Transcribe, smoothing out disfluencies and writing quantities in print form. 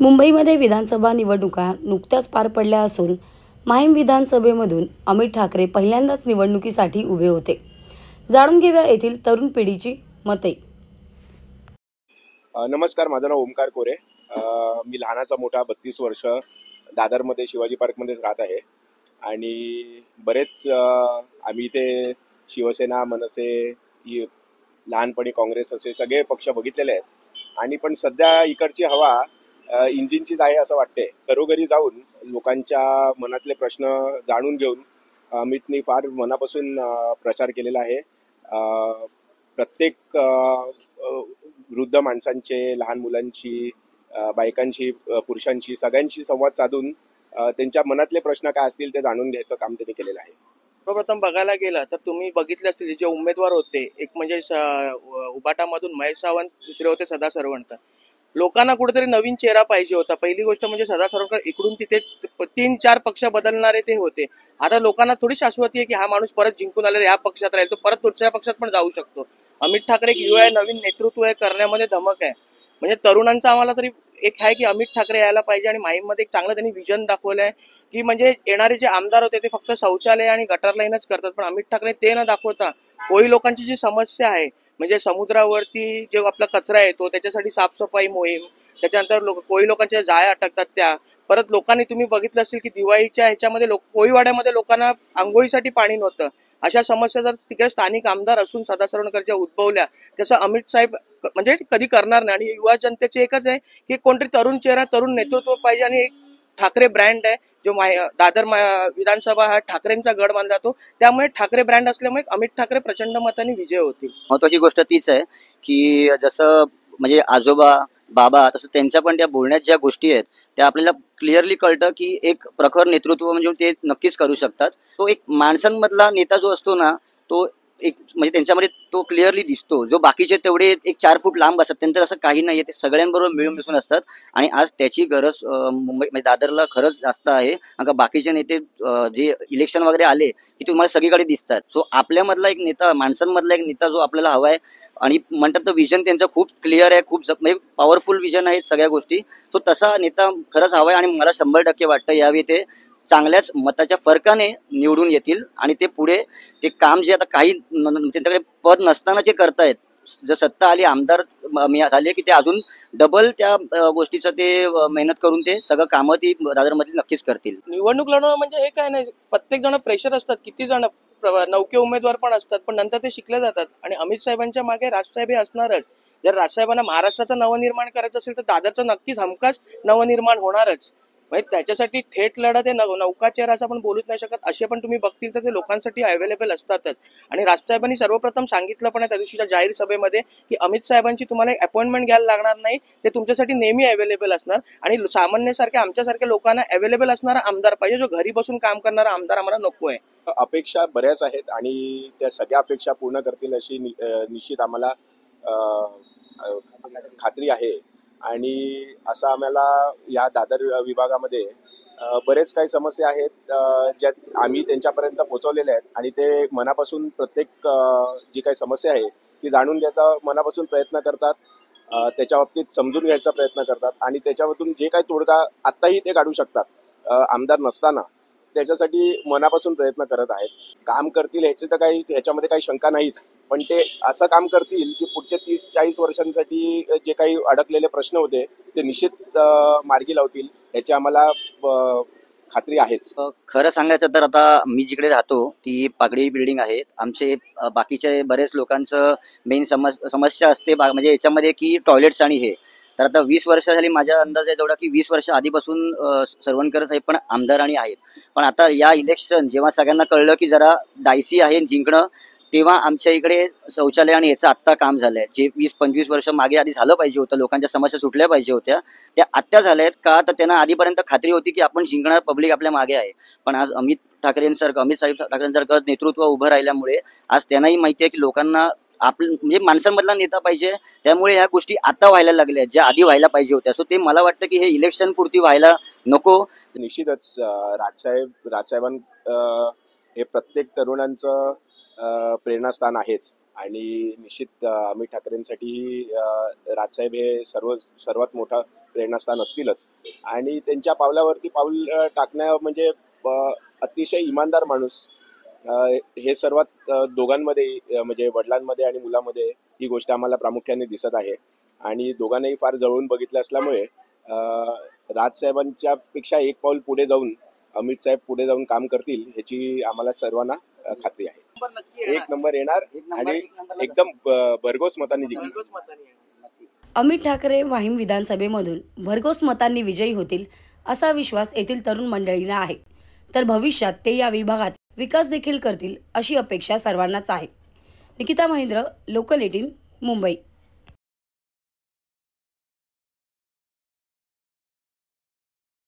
मुंबईमध्ये विधानसभा निवडणुका नुकत्याच पार पडल्या असून माहीम विधानसभेमधून अमित ठाकरे पहिल्यांदाच निवडणुकीसाठी उभे होते. जाणून घेऊया येथील तरुण पिढीची मते. नमस्कार, माझं नाव ओमकार कोरे. मी लहानाचा मोठा 32 वर्ष दादरमध्ये शिवाजी पार्कमध्येच राहत आहे आणि बरेच आम्ही इथे शिवसेना, मनसे, लहानपणी काँग्रेस असे सगळे पक्ष बघितलेले आहेत आणि पण सध्या इकडची हवा इंजिनचीच आहे असं वाटते. घरोघरी जाऊन लोकांच्या मनातले प्रश्न जाणून घेऊन अमितनी फार मनापासून प्रचार केलेला आहे. प्रत्येक वृद्ध माणसांचे, लहान मुलांची, बायकांशी, पुरुषांशी, सगळ्यांशी संवाद साधून त्यांच्या मनातले प्रश्न काय असतील ते जाणून घ्यायचं काम त्यांनी केलेलं आहे. सर्वप्रथम बघायला गेलं तर तुम्ही बघितले असतील जे उमेदवार होते, एक म्हणजे उबाटामधून महेश सावंत, दुसरे होते सदा सरवणकर. लोकांना कुठेतरी नवीन चेहरा पाहिजे होता. पहिली गोष्ट म्हणजे सदा सरवणकर इकडून तिथे 3-4 पक्ष बदलणारे ते होते. आता लोकांना थोडी शाश्वती आहे की हा माणूस परत जिंकून आलेला या पक्षात राहील, तो परत दुसऱ्या पक्षात पण जाऊ शकतो. अमित ठाकरे एक युवा आहे, नवीन नेतृत्व आहे, करण्यामध्ये धमक आहे. म्हणजे तरुणांचं आम्हाला तरी एक आहे की अमित ठाकरे यायला पाहिजे आणि माहीममध्ये एक चांगलं त्यांनी विजन दाखवलं आहे की म्हणजे येणारे जे आमदार होते ते फक्त शौचालय आणि गटर लाईनच करतात, पण अमित ठाकरे ते न दाखवता कोळी लोकांची जी समस्या आहे म्हणजे समुद्रावरती जे आपला कचरा येतो त्याच्यासाठी साफसफाई मोहीम, त्याच्यानंतर कोळी लोकांच्या जाळ्या अटकतात त्या, परत लोकांनी तुम्ही बघितलं असेल की दिवाळीच्या ह्याच्यामध्ये कोळीवाड्यामध्ये लोकांना आंघोळीसाठी पाणी नव्हतं. अशा समस्या जर तिकडे स्थानिक आमदार असून सदा सरवणकर ज्या उद्भवल्या तसं अमित साहेब म्हणजे कधी करणार नाही. आणि युवा जनतेचे एकच आहे की कोणतरी तरुण चेहरा, तरुण नेतृत्व पाहिजे आणि एक ठाकरे ब्रँड आहे जो दादर विधानसभा हा ठाकरेंचा गड मानला जातो, त्यामुळे ठाकरे ब्रँड असल्यामुळे अमित ठाकरे प्रचंड मताने विजय होतील. महत्वाची गोष्ट तीच आहे की जसं म्हणजे आजोबा बाबा तसं त्यांच्या पण त्या बोलण्यात ज्या गोष्टी आहेत त्या आपल्याला क्लिअरली कळतं की एक प्रखर नेतृत्व म्हणजे ते नक्कीच करू शकतात. तो एक माणसांमधला नेता जो असतो ना तो एक म्हणजे त्यांच्यामध्ये तो क्लिअरली दिसतो. जो बाकीचे तेवढे एक 4 फूट लांब असतात त्यांचं असं काही नाहीये, ते सगळ्यांबरोबर मिळून मिसळून असतात आणि आज त्याची गरज मुंबई म्हणजे दादरला खरंच जास्त आहे. कारण बाकीचे नेते जे इलेक्शन वगैरे आले की तुम्हाला सगळीकडे दिसतात. सो आपल्यामधला एक नेता, माणसांमधला एक नेता जो आपल्याला हवा आहे आणि म्हणतात तर विजन त्यांचं खूप क्लिअर आहे, खूप म्हणजे पॉवरफुल विजन आहे सगळ्या गोष्टी. सो तसा नेता खरंच हवा आहे आणि मला 100% वाटतं यावेळी ते चांगल्याच मताच्या फरकाने निवडून येतील आणि ते पुढे ते काम जे आता काही त्यांच्याकडे पद नसताना जे करतायत, जर सत्ता आली, आमदार झाले की ते अजून डबल त्या गोष्टीचं ते मेहनत करून ते सगळं कामं ती दादरमधली नक्कीच करतील. निवडणूक लढवणं म्हणजे हे काय नाही, प्रत्येक जण फ्रेशर असतात, किती जण नौके उमेदवार पण असतात, पण नंतर ते शिकले जातात. आणि अमित साहेबांच्या मागे राजसाहेब हे असणारच. जर राजसाहेबांना महाराष्ट्राचं नवनिर्माण करायचं असेल तर दादरचं नक्कीच हमखास नवनिर्माण होणारच. म्हणजे त्याच्यासाठी थेट लढत हे नौका चेहरा असं आपण बोलूच नाही शकत. असे पण तुम्ही बघतील तर ते लोकांसाठी अवेलेबल असतातच. आणि राजसाहेबांनी सर्वप्रथम सांगितलं पण आहे त्या दिवशीच्या जाहीर सभेमध्ये की अमित साहेबांची तुम्हाला एक अपॉइंटमेंट घ्यायला लागणार नाही, ते तुमच्यासाठी नेहमी अवेलेबल असणार. आणि सामान्यसारख्या आमच्यासारख्या लोकांना अवेलेबल असणारा आमदार पाहिजे, जो घरी बसून काम करणारा आमदार आम्हाला नको आहे. अपेक्षा बऱ्याच आहेत आणि त्या सगळ्या अपेक्षा पूर्ण करतील अशी निश्चित आम्हाला खात्री आहे. आणि असं आम्हाला या दादर विभागामध्ये बरेच काही समस्या आहेत ज्या आम्ही त्यांच्यापर्यंत पोहोचवलेल्या आहेत आणि ते मनापासून प्रत्येक जी काही समस्या आहे ती जाणून घ्यायचा मनापासून प्रयत्न करतात, त्याच्या बाबतीत समजून घ्यायचा प्रयत्न करतात आणि त्याच्यामधून जे काही तोडगा आत्ताही ते काढू शकतात आमदार नसताना, त्याच्यासाठी मनापासून प्रयत्न करत आहेत. काम करतील ह्याचे तर काही ह्याच्यामध्ये काही शंका नाहीच, पण ते असं काम करतील की पुढचे 30-40 वर्षांसाठी जे काही अडकलेले प्रश्न होते ते निश्चित मार्गी लावतील याची आम्हाला खात्री आहेच. खरं सांगायचं तर आता मी जिकडे राहतो ती पागडी बिल्डिंग आहे. आमचे बाकीचे बरेच लोकांचं मेन समस्या असते म्हणजे याच्यामध्ये की टॉयलेट्स आणि हे. तर आता 20 वर्ष झाली, माझ्या अंदाज आहे तेवढा की 20 वर्ष आधीपासून सरवणकर साहेब पण आमदार आणि आहेत. पण आता या इलेक्शन जेव्हा सगळ्यांना कळलं की जरा डायसी आहे जिंकणं, तेव्हा आमच्या इकडे शौचालय आणि याचं आत्ता काम झालंय. जे 20-25 वर्ष मागे आधी झालं पाहिजे होतं, लोकांच्या समस्या सुटल्या पाहिजे होत्या, त्या आत्ता झाल्या आहेत. का तर त्यांना आधीपर्यंत खात्री होती की आपण जिंकणार, पब्लिक आपल्या मागे आहे. पण आज अमित साहेब ठाकरेंसारखं नेतृत्व उभं राहिल्यामुळे आज त्यांनाही माहिती आहे की लोकांना आपलं म्हणजे माणसांमधला नेता पाहिजे. त्यामुळे ह्या गोष्टी आता व्हायला लागल्या ज्या आधी व्हायला पाहिजे होत्या. सो ते मला वाटतं की हे इलेक्शन पुरती व्हायला नको. निश्चितच राजसाहेबां हे प्रत्येक तरुणांचं प्रेरणास्थान आहेच आणि निश्चित अमित ठाकरेंसाठी राजसाहेब हे सर्वात मोठा प्रेरणास्थान असतीलच. आणि त्यांच्या पावलावरती पाऊल टाकणं म्हणजे अतिशय इमानदार माणूस, हे सर्वात दोघांमध्ये म्हणजे वडिलांमध्ये आणि मुलामध्ये ही गोष्ट आम्हाला प्रामुख्याने दिसत आहे. आणि दोघांनाही फार जवळून बघितलं असल्यामुळे राजसाहेबांच्या पेक्षा एक पाऊल पुढे जाऊन अमित साहेब पुढे जाऊन काम करतील ह्याची आम्हाला सर्वांना खात्री आहे. नंबर नक्की येणार. एक नंबर येणार आणि एकदम भरघोस मतांनी जिंकणार. भरघोस मतांनी येणार. अमित ठाकरे वाहिम विधानसभेमधून भरघोस मतांनी विजयी होतील असा विश्वास येथील तरुण मंडळीला आहे. तर भविष्यात ते या विभागात विकास देखील करतील अशी अपेक्षा सर्वांनाच आहे. निकिता महेंद्र, लोकल 18, मुंबई.